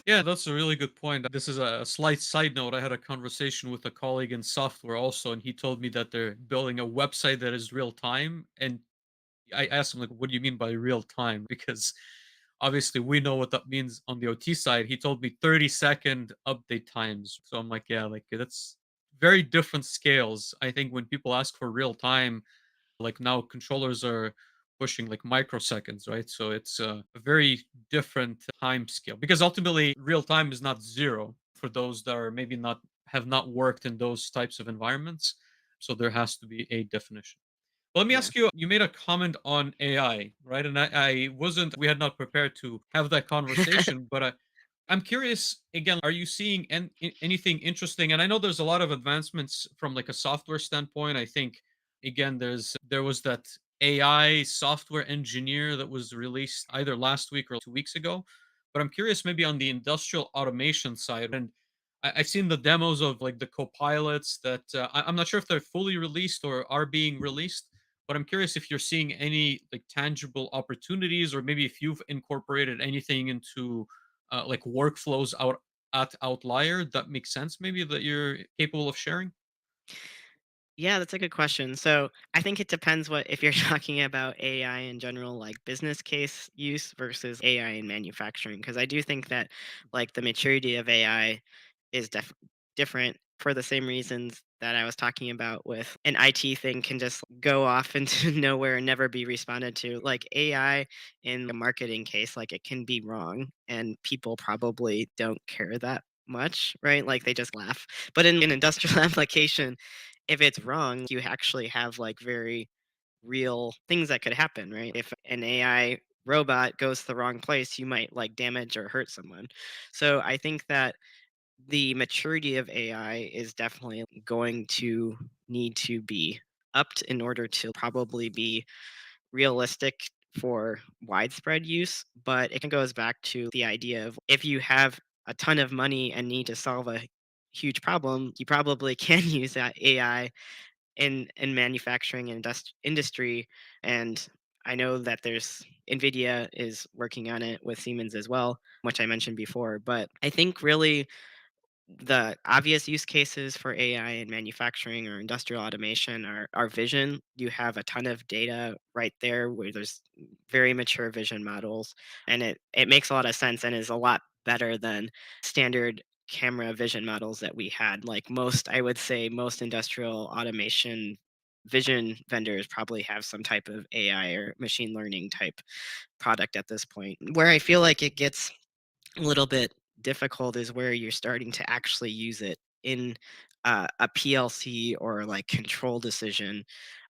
Yeah, that's a really good point. This is a slight side note. I had a conversation with a colleague in software also, and he told me that they're building a website that is real time. And I asked him, like, what do you mean by real time? Because obviously we know what that means on the OT side. He told me 30-second update times. So I'm like, yeah, like that's very different scales. I think when people ask for real time, like now controllers are pushing like microseconds, right? So it's a very different time scale because ultimately real time is not zero for those that are maybe not have not worked in those types of environments. So there has to be a definition. Well, let me Yeah. ask you, you made a comment on AI, right? And I wasn't, we had not prepared to have that conversation, but I'm curious again, are you seeing anything interesting? And I know there's a lot of advancements from like a software standpoint. I think again, there was that AI software engineer that was released either last week or 2 weeks ago. But I'm curious maybe on the industrial automation side. And I've seen the demos of like the co-pilots that I'm not sure if they're fully released or are being released, but I'm curious if you're seeing any like tangible opportunities or maybe if you've incorporated anything into like workflows out at Outlier that makes sense maybe that you're capable of sharing? Yeah, that's a good question. So I think it depends what if you're talking about AI in general, like business case use versus AI in manufacturing. Because I do think that like the maturity of AI is different for the same reasons that I was talking about with an IT thing can just go off into nowhere and never be responded to. Like AI in a marketing case, like it can be wrong and people probably don't care that much, right? Like they just laugh. But in an industrial application, if it's wrong, you actually have like very real things that could happen, right? If an AI robot goes to the wrong place, you might like damage or hurt someone. So I think that the maturity of AI is definitely going to need to be upped in order to probably be realistic for widespread use. But it goes back to the idea of if you have a ton of money and need to solve a huge problem, you probably can use that AI in manufacturing and industry. And I know that there's Nvidia is working on it with Siemens as well, which I mentioned before. But I think really the obvious use cases for AI in manufacturing or industrial automation are vision. You have a ton of data right there where there's very mature vision models, and it makes a lot of sense and is a lot better than standard camera vision models that we had. Like most, I would say most industrial automation vision vendors probably have some type of AI or machine learning type product at this point. Where I feel like it gets a little bit difficult is where you're starting to actually use it in a PLC or like control decision.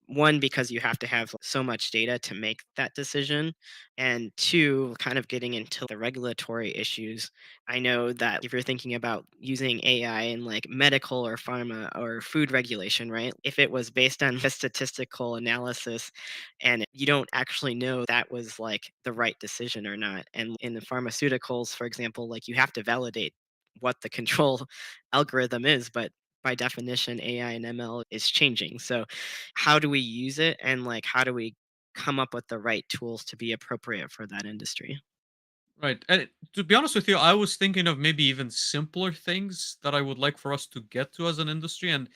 One, because you have to have so much data to make that decision. And two, kind of getting into the regulatory issues. I know that if you're thinking about using AI in like medical or pharma or food regulation, right? If it was based on a statistical analysis and you don't actually know that was like the right decision or not. And in the pharmaceuticals, for example, like you have to validate what the control algorithm is, but by definition, AI and ML is changing. So, how do we use it, and like how do we come up with the right tools to be appropriate for that industry? Right. And to be honest with you, I was thinking of maybe even simpler things that I would like for us to get to as an industry. And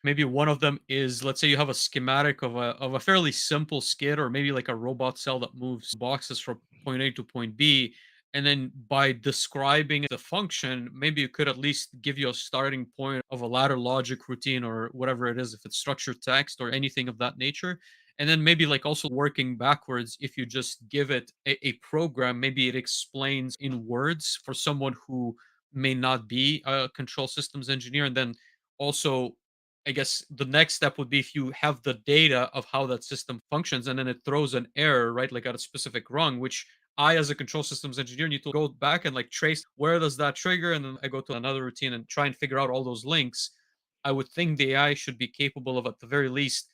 maybe one of them is, let's say you have a schematic of a fairly simple skid or maybe like a robot cell that moves boxes from point A to point B. And then by describing the function, maybe you could at least give you a starting point of a ladder logic routine or whatever it is, if it's structured text or anything of that nature. And then maybe like also working backwards, if you just give it a program, maybe it explains in words for someone who may not be a control systems engineer. And then also I guess the next step would be if you have the data of how that system functions and then it throws an error, right? Like at a specific rung, which I, as a control systems engineer, need to go back and like trace where does that trigger? And then I go to another routine and try and figure out all those links. I would think the AI should be capable of, at the very least,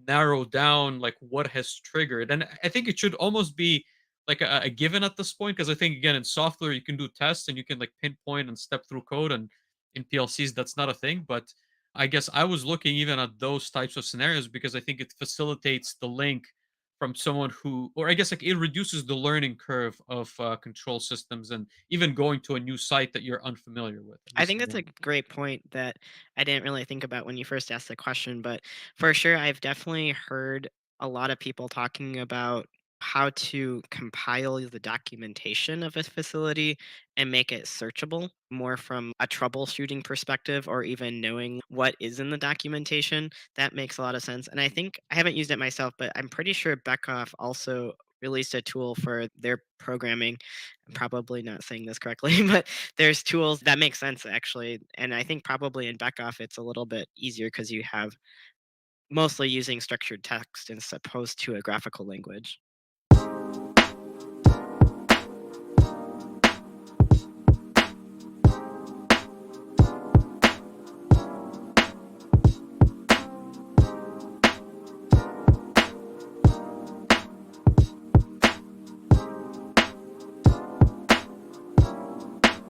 narrow down like what has triggered. And I think it should almost be like a given at this point, because I think again in software you can do tests and you can like pinpoint and step through code, and in PLCs that's not a thing. But I guess I was looking even at those types of scenarios because I think it facilitates the link from someone who, or I guess like it reduces the learning curve of control systems and even going to a new site that you're unfamiliar with, at I least think in that's one a of them. great point that I didn't really think about when you first asked the question, but for sure, I've definitely heard a lot of people talking about how to compile the documentation of a facility and make it searchable more from a troubleshooting perspective or even knowing what is in the documentation. That makes a lot of sense. And I think I haven't used it myself, but I'm pretty sure Beckhoff also released a tool for their programming. I'm probably not saying this correctly, but there's tools that make sense actually, and I think probably in Backoff it's a little bit easier because you have mostly using structured text as opposed to a graphical language.